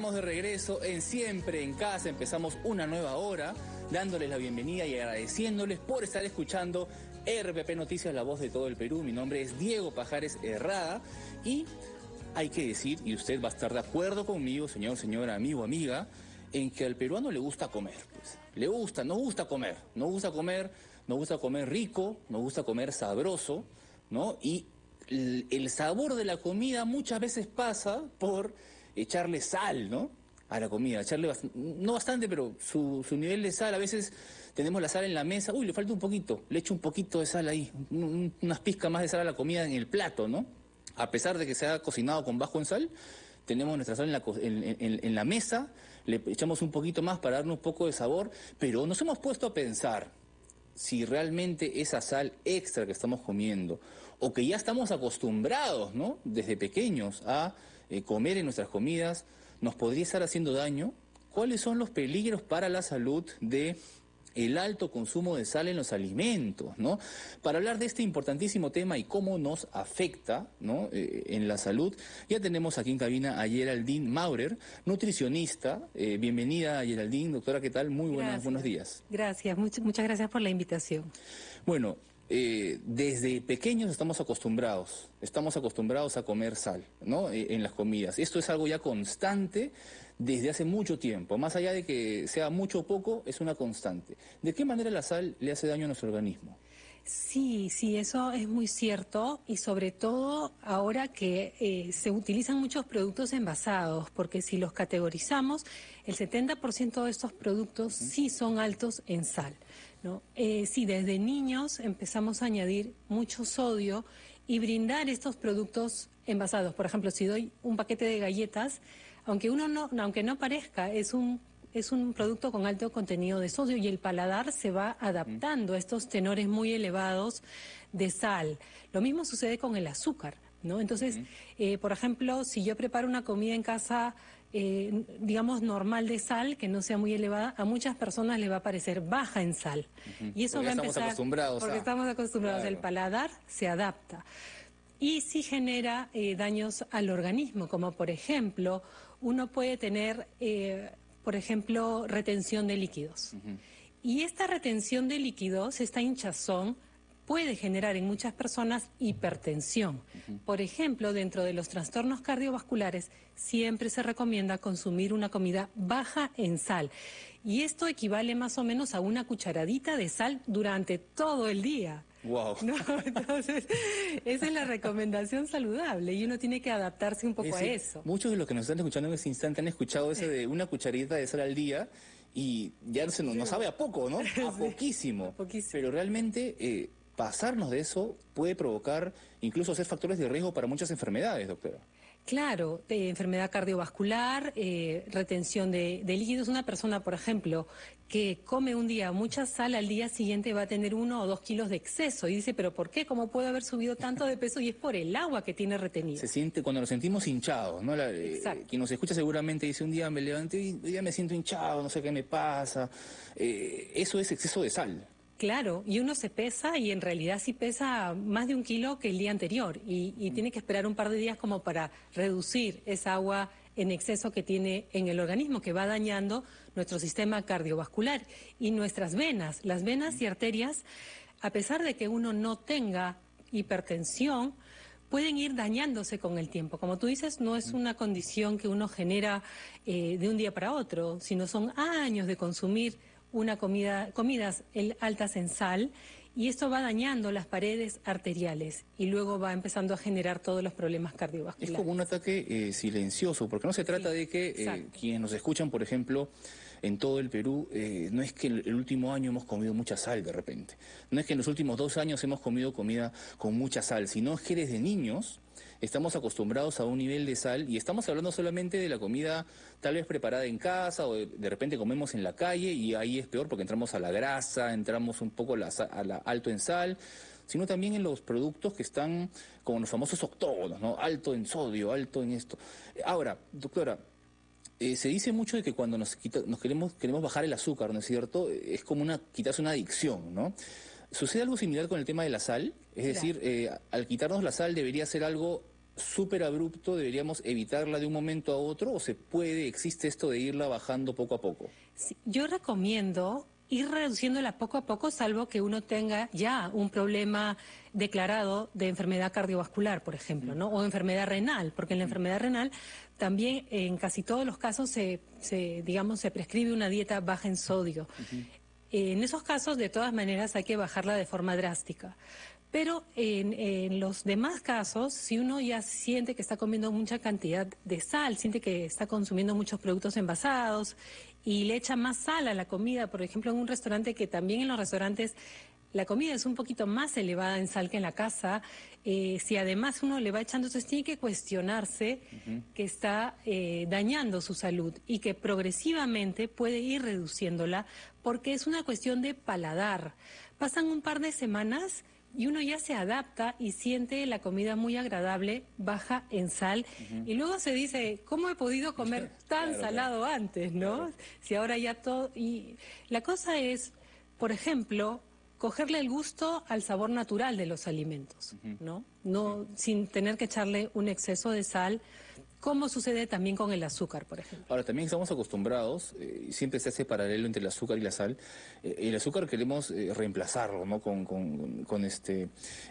Estamos de regreso en Siempre en Casa, empezamos una nueva hora, dándoles la bienvenida y agradeciéndoles por estar escuchando RPP Noticias, la voz de todo el Perú. Mi nombre es Diego Pajares Herrada y hay que decir, y usted va a estar de acuerdo conmigo, señor, señora, amigo, amiga, en que al peruano le gusta comer, pues. Nos gusta comer rico, nos gusta comer sabroso, ¿no? Y el sabor de la comida muchas veces pasa por echarle sal, ¿no? A la comida, no bastante, pero su nivel de sal. A veces tenemos la sal en la mesa, uy, le falta un poquito, le echo un poquito de sal ahí, unas pizcas más de sal a la comida en el plato, ¿no? A pesar de que se ha cocinado con bajo en sal, tenemos nuestra sal en la mesa, le echamos un poquito más para darle un poco de sabor, pero nos hemos puesto a pensar si realmente esa sal extra que estamos comiendo, o que ya estamos acostumbrados, ¿no?, desde pequeños a comer en nuestras comidas, nos podría estar haciendo daño. ¿Cuáles son los peligros para la salud de el alto consumo de sal en los alimentos, ¿no? Para hablar de este importantísimo tema y cómo nos afecta, ¿no?, en la salud, ya tenemos aquí en cabina a Geraldine Maurer, nutricionista. Bienvenida, Geraldine. Doctora, ¿qué tal? Muy buenos días. Gracias, muchas gracias por la invitación. Bueno, desde pequeños estamos acostumbrados a comer sal, ¿no?, en las comidas. Esto es algo ya constante desde hace mucho tiempo. Más allá de que sea mucho o poco, es una constante. ¿De qué manera la sal le hace daño a nuestro organismo? Sí, eso es muy cierto, y sobre todo ahora que se utilizan muchos productos envasados, porque si los categorizamos, el 70% de estos productos sí son altos en sal, ¿no? Si desde niños empezamos a añadir mucho sodio y brindar estos productos envasados, por ejemplo, si doy un paquete de galletas, aunque no parezca, es un producto con alto contenido de sodio, y el paladar se va adaptando a estos tenores muy elevados de sal. Lo mismo sucede con el azúcar, ¿no? Entonces, por ejemplo, si yo preparo una comida en casa, digamos, normal de sal, que no sea muy elevada, a muchas personas le va a parecer baja en sal. Y eso va a empezar porque estamos acostumbrados, claro. El paladar se adapta. Y sí genera daños al organismo, como por ejemplo, uno puede tener, retención de líquidos. Y esta retención de líquidos, esta hinchazón, puede generar en muchas personas hipertensión. Por ejemplo, dentro de los trastornos cardiovasculares, siempre se recomienda consumir una comida baja en sal. Y esto equivale más o menos a una cucharadita de sal durante todo el día. Wow. ¿No? Entonces, esa es la recomendación saludable, y uno tiene que adaptarse un poco a eso. Muchos de los que nos están escuchando en este instante han escuchado eso de una cucharadita de sal al día, y ya nos sabe a poco, ¿no? A poquísimo. Pero realmente pasarnos de eso puede provocar, incluso ser factores de riesgo para muchas enfermedades, doctora. Claro, enfermedad cardiovascular, retención de líquidos. Una persona, por ejemplo, que come un día mucha sal, al día siguiente va a tener 1 o 2 kilos de exceso. Y dice, ¿pero por qué? ¿Cómo puede haber subido tanto de peso? Y es por el agua que tiene retenido. Se siente, cuando nos sentimos hinchados, ¿no? Quien nos escucha seguramente dice, un día me levanté y hoy día me siento hinchado, no sé qué me pasa. Eso es exceso de sal. Claro, y uno se pesa, y en realidad sí pesa más de 1 kilo que el día anterior, y tiene que esperar un par de días como para reducir esa agua en exceso que tiene en el organismo, que va dañando nuestro sistema cardiovascular y nuestras venas. Las venas y arterias, a pesar de que uno no tenga hipertensión, pueden ir dañándose con el tiempo. Como tú dices, no es una condición que uno genera de un día para otro, sino son años de consumir comidas altas en sal, y esto va dañando las paredes arteriales y luego va empezando a generar todos los problemas cardiovasculares. Es como un ataque silencioso, porque no se trata de que quienes nos escuchan, por ejemplo, en todo el Perú, no es que el último año hemos comido mucha sal de repente, no es que en los últimos 2 años hemos comido comida con mucha sal, sino es que desde niños estamos acostumbrados a un nivel de sal, y estamos hablando solamente de la comida tal vez preparada en casa, o de repente comemos en la calle, y ahí es peor porque entramos a la grasa, entramos un poco a la alto en sal, sino también en los productos que están como los famosos octógonos, ¿no? Alto en sodio, alto en esto. Ahora, doctora, se dice mucho de que cuando queremos bajar el azúcar, ¿no es cierto? Es como quitarse una adicción, ¿no? ¿Sucede algo similar con el tema de la sal? Es decir, al quitarnos la sal debería ser algo súper abrupto, deberíamos evitarla de un momento a otro, o existe esto de irla bajando poco a poco? Sí, yo recomiendo ir reduciéndola poco a poco, salvo que uno tenga ya un problema declarado de enfermedad cardiovascular, por ejemplo, ¿no? O enfermedad renal, porque en la enfermedad renal también en casi todos los casos digamos, se prescribe una dieta baja en sodio. En esos casos, de todas maneras, hay que bajarla de forma drástica. Pero en los demás casos, si uno ya siente que está comiendo mucha cantidad de sal, siente que está consumiendo muchos productos envasados y le echa más sal a la comida, por ejemplo, en un restaurante, que también en los restaurantes la comida es un poquito más elevada en sal que en la casa, si además uno le va echando, entonces tiene que cuestionarse que está dañando su salud y que progresivamente puede ir reduciéndola, porque es una cuestión de paladar. Pasan un par de semanas y uno ya se adapta y siente la comida muy agradable, baja en sal, y luego se dice, ¿cómo he podido comer tan salado antes, no? Claro. Si ahora ya todo... Y la cosa es, por ejemplo, cogerle el gusto al sabor natural de los alimentos, ¿no? No, sin tener que echarle un exceso de sal, como sucede también con el azúcar, por ejemplo. Ahora, también estamos acostumbrados, siempre se hace paralelo entre el azúcar y la sal. El azúcar queremos reemplazarlo, ¿no? Con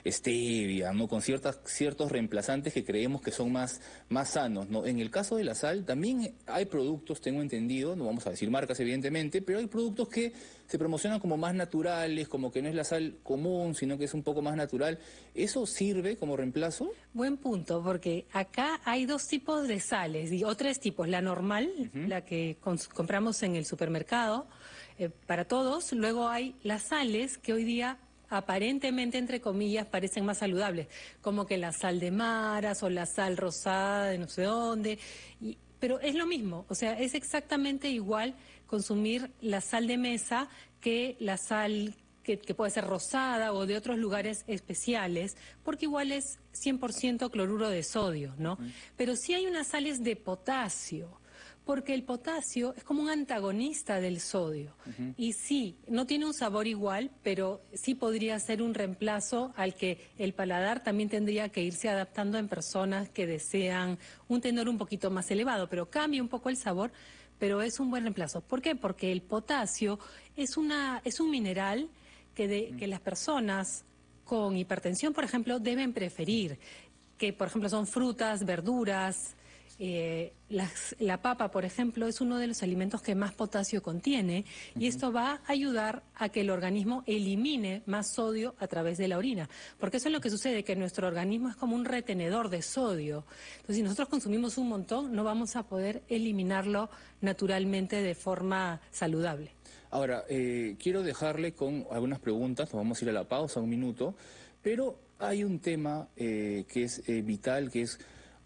stevia, ¿no? Con ciertos reemplazantes que creemos que son más sanos, ¿no? En el caso de la sal, también hay productos, tengo entendido, no vamos a decir marcas evidentemente, pero hay productos que se promocionan como más naturales, como que no es la sal común, sino que es un poco más natural. ¿Eso sirve como reemplazo? Buen punto, porque acá hay dos tipos de sales, o tres tipos. La normal, la que compramos en el supermercado, para todos. Luego hay las sales que hoy día aparentemente, entre comillas, parecen más saludables, como que la sal de maras o la sal rosada de no sé dónde, pero es lo mismo, o sea, es exactamente igual consumir la sal de mesa que la sal que puede ser rosada o de otros lugares especiales, porque igual es 100% cloruro de sodio, ¿no? Pero sí hay unas sales de potasio, porque el potasio es como un antagonista del sodio. Y sí, no tiene un sabor igual, pero sí podría ser un reemplazo al que el paladar también tendría que irse adaptando en personas que desean un tenor un poquito más elevado, pero cambia un poco el sabor, pero es un buen reemplazo. ¿Por qué? Porque el potasio es un mineral que las personas con hipertensión, por ejemplo, deben preferir, que por ejemplo son frutas, verduras. La papa, por ejemplo, es uno de los alimentos que más potasio contiene, y esto va a ayudar a que el organismo elimine más sodio a través de la orina, porque eso es lo que sucede, que nuestro organismo es como un retenedor de sodio. Entonces, si nosotros consumimos un montón, no vamos a poder eliminarlo naturalmente de forma saludable. Ahora, quiero dejarle con algunas preguntas, nos vamos a ir a la pausa un minuto, pero hay un tema que es vital, que es,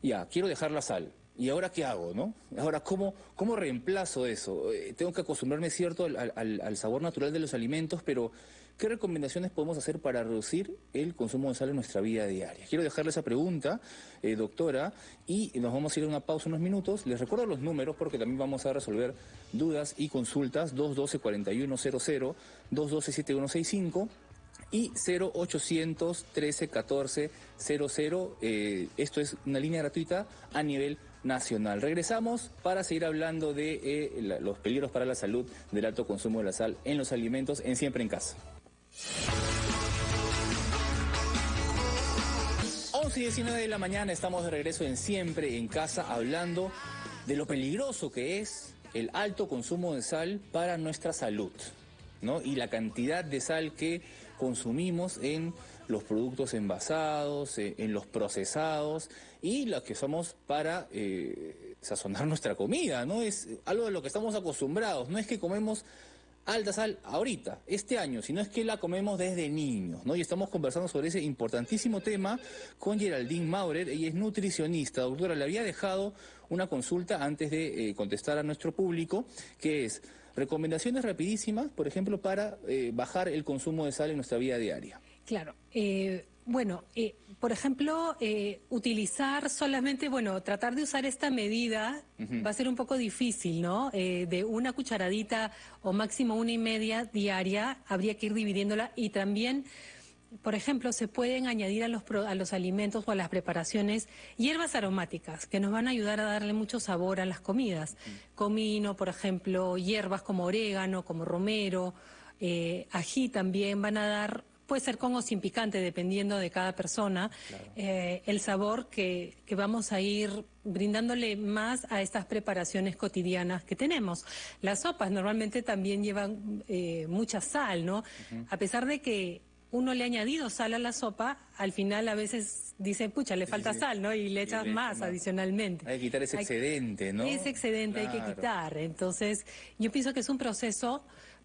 ya, quiero dejar la sal. ¿Y ahora qué hago, no? Ahora, ¿cómo reemplazo eso? Tengo que acostumbrarme, cierto, al sabor natural de los alimentos, pero ¿qué recomendaciones podemos hacer para reducir el consumo de sal en nuestra vida diaria? Quiero dejarle esa pregunta, doctora, y nos vamos a ir a una pausa unos minutos. Les recuerdo los números porque también vamos a resolver dudas y consultas. 212-4100, 212-7165... y 0800 13 14 00. Esto es una línea gratuita a nivel nacional. Regresamos para seguir hablando de los peligros para la salud del alto consumo de la sal en los alimentos en Siempre en Casa. 11:19 de la mañana, estamos de regreso en Siempre en Casa, hablando de lo peligroso que es el alto consumo de sal para nuestra salud, ¿no? Y la cantidad de sal que consumimos en los productos envasados, en los procesados y los que usamos para sazonar nuestra comida, ¿no? Es algo de lo que estamos acostumbrados, no es que comemos alta sal ahorita, este año, sino es que la comemos desde niños, ¿no? Y estamos conversando sobre ese importantísimo tema con Geraldine Maurer. Ella es nutricionista. Doctora, le había dejado una consulta antes de contestar a nuestro público, que es recomendaciones rapidísimas, por ejemplo, para bajar el consumo de sal en nuestra vida diaria. Claro. Bueno, por ejemplo, utilizar solamente, tratar de usar esta medida va a ser un poco difícil, ¿no? De una cucharadita o máximo 1,5 diaria, habría que ir dividiéndola, y también por ejemplo, se pueden añadir a los alimentos o a las preparaciones hierbas aromáticas que nos van a ayudar a darle mucho sabor a las comidas. Comino, por ejemplo, hierbas como orégano, como romero, ají también van a dar, puede ser con o sin picante, dependiendo de cada persona, Claro. el sabor que vamos a ir brindándole más a estas preparaciones cotidianas que tenemos. Las sopas normalmente también llevan mucha sal, ¿no? A pesar de que uno le ha añadido sal a la sopa, al final a veces dicen, pucha, le falta sal, ¿no? Y le echas más adicionalmente. Hay que quitar ese excedente, ¿no? Ese excedente hay que Claro. quitar. Entonces, yo pienso que es un proceso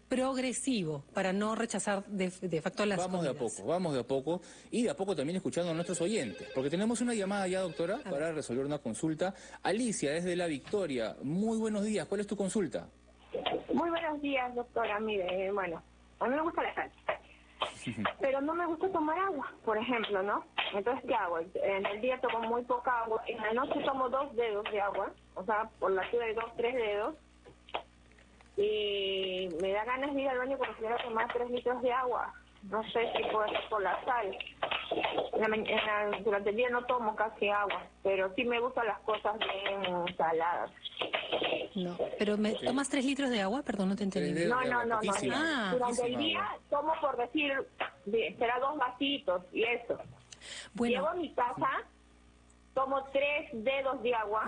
progresivo para no rechazar de facto las Vamos de a comidas. poco, vamos de a poco y de a poco también escuchando a nuestros oyentes, porque tenemos una llamada ya, doctora, para resolver una consulta. Alicia, desde La Victoria, muy buenos días, ¿cuál es tu consulta? Muy buenos días, doctora. Mire, bueno, a mí me gusta la sal, pero no me gusta tomar agua, por ejemplo, ¿no? Entonces, ¿qué hago? En el día tomo muy poca agua, en la noche tomo 2 dedos de agua, o sea, por la altura de 2, 3 dedos, y me da ganas de ir al baño porque quiero tomar 3 litros de agua. No sé si puede ser por la sal. Durante el día no tomo casi agua, pero sí me gustan las cosas bien saladas. No, pero ¿tomas 3 litros de agua? Perdón, no te entendí. 3 dedos. No. Poquísima, Ah. Durante el poquísima día agua. tomo, por decir, será 2 vasitos y eso. Bueno, Llego a mi casa, tomo 3 dedos de agua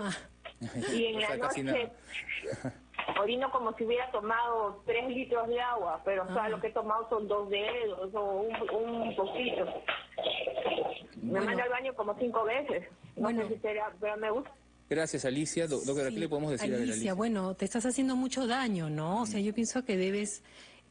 y en O sea, la casi noche orino como si hubiera tomado 3 litros de agua, pero o sea, lo que he tomado son 2 dedos o un poquito. Me Bueno. mando al baño como 5 veces. No Bueno. sé si será, pero me gusta. Gracias, Alicia. Doctora, ¿qué sí, le podemos decir a ver, Alicia, bueno, te estás haciendo mucho daño, ¿no? O sea, yo pienso que debes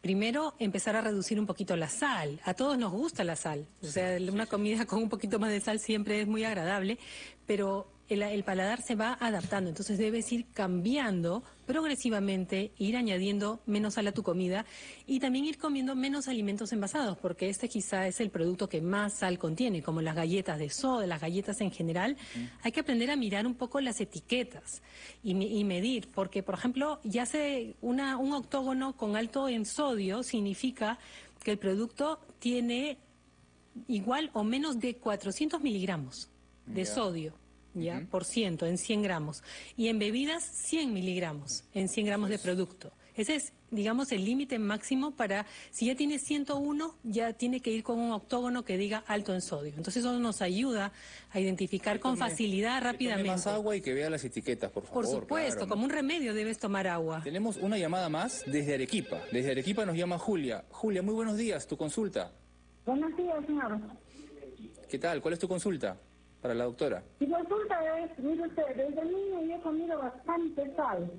primero empezar a reducir un poquito la sal. A todos nos gusta la sal. O sea, una comida con un poquito más de sal siempre es muy agradable, pero el paladar se va adaptando. Entonces debes ir cambiando progresivamente, ir añadiendo menos sal a tu comida y también ir comiendo menos alimentos envasados, porque este quizá es el producto que más sal contiene, como las galletas de soda, las galletas en general. Hay que aprender a mirar un poco las etiquetas y medir, porque, por ejemplo, ya un octógono con alto en sodio significa que el producto tiene igual o menos de 400 miligramos de Ya. sodio. ¿Ya? Por ciento, en 100 gramos. Y en bebidas, 100 miligramos, en 100 gramos de producto. Ese es, digamos, el límite máximo para, si ya tiene 101, ya tiene que ir con un octógono que diga alto en sodio. Entonces eso nos ayuda a identificar con facilidad, rápidamente. Tome más agua y que vea las etiquetas, por favor. Por supuesto, claro, ¿no? como un remedio debes tomar agua. Tenemos una llamada más desde Arequipa. Desde Arequipa nos llama Julia. Julia, muy buenos días, tu consulta. Buenos días, señor. ¿Qué tal? ¿Cuál es tu consulta para la doctora? Mi consulta es, mire usted, desde niño yo he comido bastante sal.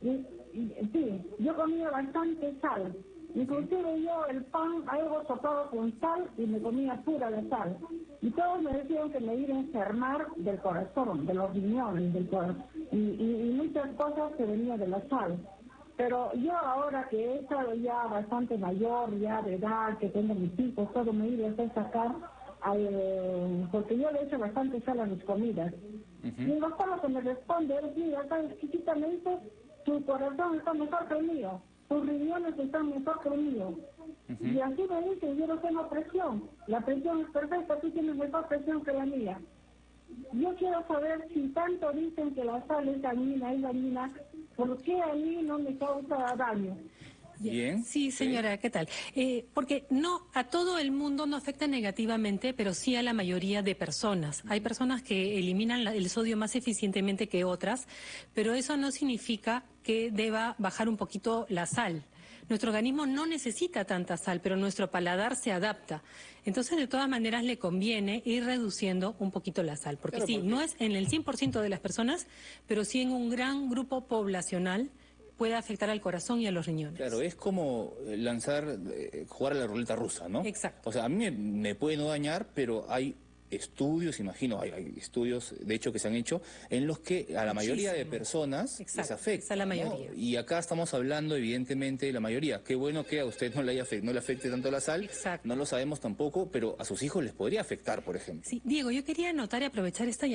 Sí, yo he comido bastante sal. Inclusive yo el pan algo topado con sal y me comía pura la sal. Y todos me decían que me iba a enfermar del corazón, de los riñones, del corazón. Y muchas cosas que venían de la sal. Pero yo ahora que he estado ya bastante mayor, ya de edad, que tengo mis hijos, todo me iba a hacer sacar, porque yo le echo bastante sal a mis comidas. Y el doctor lo que me responde es, mira, acá exquisitamente tu corazón está mejor que el mío, tus riñones están mejor que el mío. Y así me dice, yo no tengo presión, la presión es perfecta, tú tienes mejor presión que la mía. Yo quiero saber si tanto dicen que la sal es dañina, ¿por qué a mí no me causa daño? Bien. Sí, señora, ¿qué tal? Porque no, a todo el mundo no afecta negativamente, pero sí a la mayoría de personas. Hay personas que eliminan el sodio más eficientemente que otras, pero eso no significa que deba bajar un poquito la sal. Nuestro organismo no necesita tanta sal, pero nuestro paladar se adapta. Entonces, de todas maneras, le conviene ir reduciendo un poquito la sal, porque Claro, sí, porque- no es en el 100% de las personas, pero sí en un gran grupo poblacional puede afectar al corazón y a los riñones. Claro, es como jugar a la ruleta rusa, ¿no? Exacto. O sea, a mí me puede no dañar, pero hay estudios, imagino, hay estudios, de hecho, que se han hecho, en los que a la mayoría de Muchísimo. personas les Exacto, afecta. esa es la ¿no? mayoría. Y acá estamos hablando, evidentemente, de la mayoría. Qué bueno que a usted no le afecte tanto la sal, Exacto. no lo sabemos tampoco, pero a sus hijos les podría afectar, por ejemplo. Sí, Diego, yo quería anotar y aprovechar esta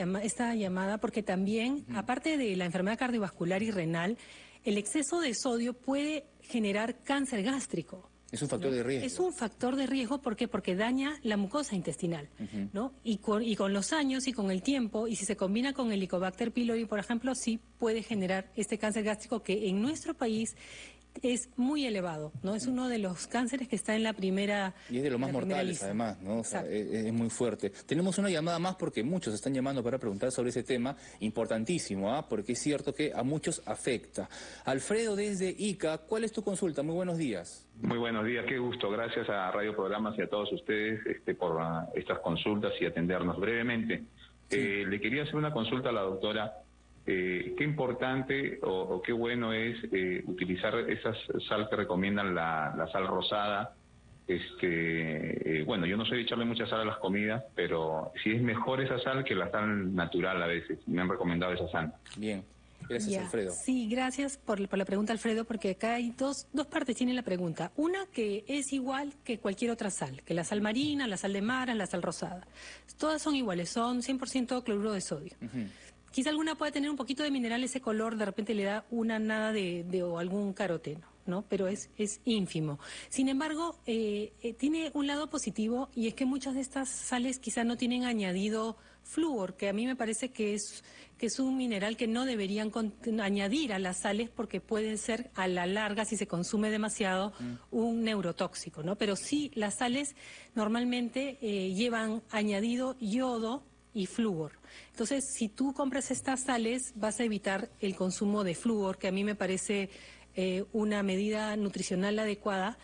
llamada porque también, aparte de la enfermedad cardiovascular y renal, el exceso de sodio puede generar cáncer gástrico. Es un factor ¿no? de riesgo. Es un factor de riesgo, ¿por qué? Porque daña la mucosa intestinal, ¿no? Y con los años y con el tiempo, y si se combina con el Helicobacter pylori, por ejemplo, sí puede generar este cáncer gástrico que en nuestro país es muy elevado, ¿no? Es uno de los cánceres que está en la primera Y es de los más en la primera mortales, lista. además, ¿no? O sea, Exacto. es muy fuerte. Tenemos una llamada más porque muchos están llamando para preguntar sobre ese tema, importantísimo, ¿ah? Porque es cierto que a muchos afecta. Alfredo desde Ica, ¿cuál es tu consulta? Muy buenos días. Muy buenos días, qué gusto. Gracias a Radio Programas y a todos ustedes por estas consultas y atendernos brevemente. Sí. Le quería hacer una consulta a la doctora. Qué importante o qué bueno es utilizar esa sal que recomiendan, la sal rosada. Bueno, yo no soy de echarle mucha sal a las comidas, pero sí es mejor esa sal que la sal natural a veces. Me han recomendado esa sal. Bien, gracias Ya. Alfredo. Sí, gracias por la pregunta, Alfredo, porque acá hay dos partes tiene la pregunta. Una que es igual que cualquier otra sal, que la sal marina, la sal de mar, la sal rosada. Todas son iguales, son 100% cloruro de sodio. Quizá alguna pueda tener un poquito de mineral, ese color de repente le da una nada o algún caroteno, ¿no? Pero es ínfimo. Sin embargo, tiene un lado positivo, y es que muchas de estas sales quizá no tienen añadido flúor, que a mí me parece que es un mineral que no deberían añadir a las sales, porque puede ser a la larga, si se consume demasiado, un neurotóxico, ¿no? Pero sí, las sales normalmente llevan añadido yodo y flúor. Entonces, si tú compras estas sales, vas a evitar el consumo de flúor, que a mí me parece una medida nutricional adecuada,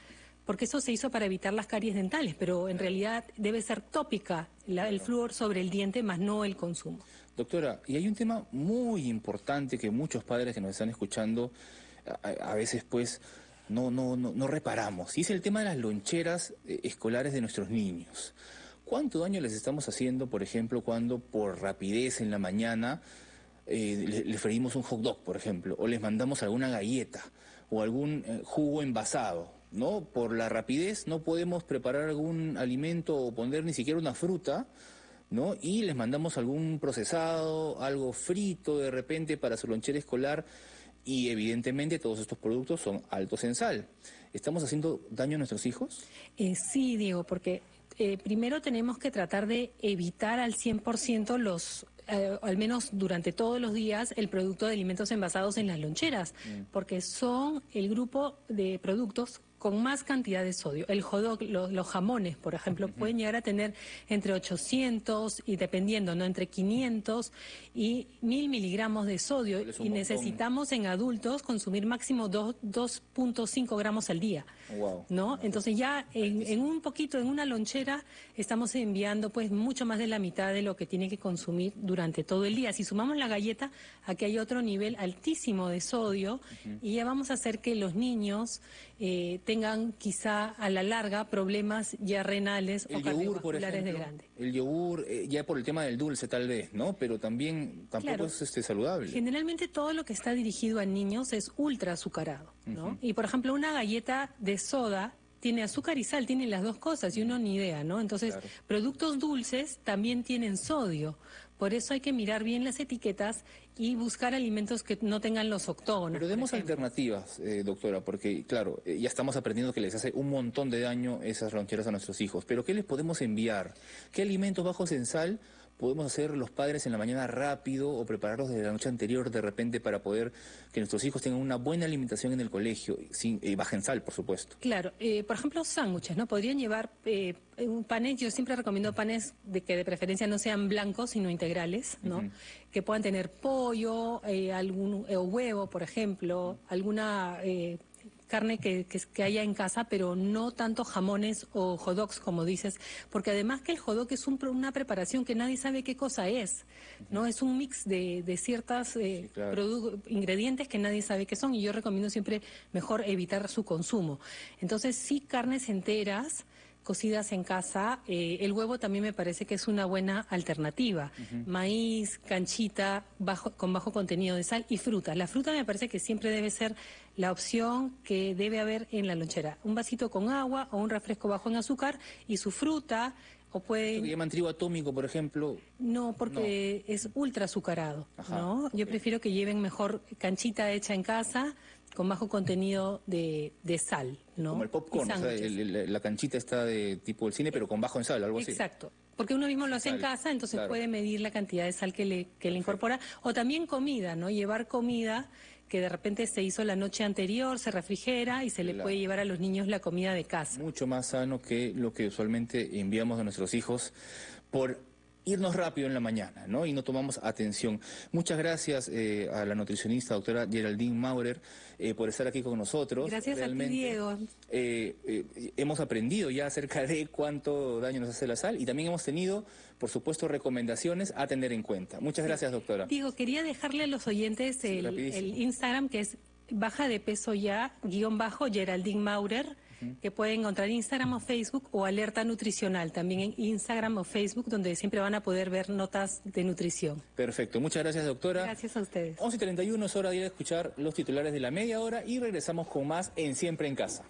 porque eso se hizo para evitar las caries dentales, pero en realidad debe ser tópica el flúor sobre el diente, más no el consumo. Doctora, y hay un tema muy importante que muchos padres que nos están escuchando a veces pues no reparamos, y es el tema de las loncheras escolares de nuestros niños. ¿Cuánto daño les estamos haciendo, por ejemplo, cuando por rapidez en la mañana le freímos un hot dog, por ejemplo, o les mandamos alguna galleta o algún jugo envasado, ¿no? Por la rapidez no podemos preparar algún alimento o poner ni siquiera una fruta, ¿no? Y les mandamos algún procesado, algo frito de repente para su lonchera escolar, y evidentemente todos estos productos son altos en sal. ¿Estamos haciendo daño a nuestros hijos? Sí, Diego, porque primero tenemos que tratar de evitar al 100% al menos durante todos los días, el producto de alimentos envasados en las loncheras, porque son el grupo de productos con más cantidad de sodio. El hot dog, los jamones, por ejemplo, pueden llegar a tener entre 800 y, dependiendo, ¿no?, entre 500 y 1000 miligramos de sodio, y necesitamos en adultos consumir máximo 2.5 gramos al día. Wow. ¿No? Entonces ya en un poquito, en una lonchera, estamos enviando pues mucho más de la mitad de lo que tiene que consumir durante todo el día. Si sumamos la galleta, aquí hay otro nivel altísimo de sodio, y ya vamos a hacer que los niños tengan quizá a la larga problemas ya renales o cardiovasculares de grande. El yogur, ya por el tema del dulce tal vez, ¿no? Pero también tampoco Claro. es saludable. Generalmente todo lo que está dirigido a niños es ultra azucarado, ¿no? Y por ejemplo, una galleta de soda tiene azúcar y sal, tiene las dos cosas, y uno ni idea, ¿no? Entonces, Claro. productos dulces también tienen sodio. Por eso hay que mirar bien las etiquetas y buscar alimentos que no tengan los octógonos. Pero demos alternativas, doctora, porque claro, ya estamos aprendiendo que les hace un montón de daño esas loncheras a nuestros hijos. Pero ¿qué les podemos enviar? ¿Qué alimentos bajos en sal podemos hacer los padres en la mañana rápido, o prepararlos desde la noche anterior de repente, para poder que nuestros hijos tengan una buena alimentación en el colegio, sin baja en sal, por supuesto? Claro, por ejemplo, sándwiches, ¿no? Podrían llevar panes. Yo siempre recomiendo panes que de preferencia no sean blancos, sino integrales, ¿no? Que puedan tener pollo, algún huevo, por ejemplo, alguna carne que haya en casa, pero no tanto jamones o hot dogs, como dices, porque además que el hot dog es una preparación que nadie sabe qué cosa es, ¿no? Es un mix de ciertas ingredientes que nadie sabe qué son, y yo recomiendo siempre mejor evitar su consumo. Entonces, sí, carnes enteras, cocidas en casa. El huevo también me parece que es una buena alternativa. Maíz, canchita, con bajo contenido de sal, y fruta. La fruta me parece que siempre debe ser la opción que debe haber en la lonchera. Un vasito con agua o un refresco bajo en azúcar y su fruta, o Lo que pueden... llaman trigo atómico, por ejemplo. No, porque es ultra azucarado, Ajá. ¿no? Yo prefiero que lleven mejor canchita hecha en casa, con bajo contenido de sal, ¿no? Como el popcorn, Y o sea, sándwiches. la canchita está de tipo el cine, pero con bajo en sal, algo así. Exacto. Porque uno mismo lo hace en Sal, casa, entonces claro. puede medir la cantidad de sal que le incorpora. O también comida, ¿no? Llevar comida que de repente se hizo la noche anterior, se refrigera y se le Claro. puede llevar a los niños la comida de casa. Mucho más sano que lo que usualmente enviamos a nuestros hijos por irnos rápido en la mañana, ¿no? Y no tomamos atención. Muchas gracias a la nutricionista doctora Geraldine Maurer por estar aquí con nosotros. Gracias a ti, Diego. Hemos aprendido ya acerca de cuánto daño nos hace la sal y también hemos tenido, por supuesto, recomendaciones a tener en cuenta. Muchas gracias, doctora. Diego, quería dejarle a los oyentes Sí, el rapidísimo. Instagram, que es baja de peso ya, _ Geraldine Maurer, que pueden encontrar en Instagram o Facebook, o Alerta Nutricional, también en Instagram o Facebook, donde siempre van a poder ver notas de nutrición. Perfecto. Muchas gracias, doctora. Gracias a ustedes. 11:31 es hora de ir a escuchar los titulares de la media hora y regresamos con más en Siempre en Casa.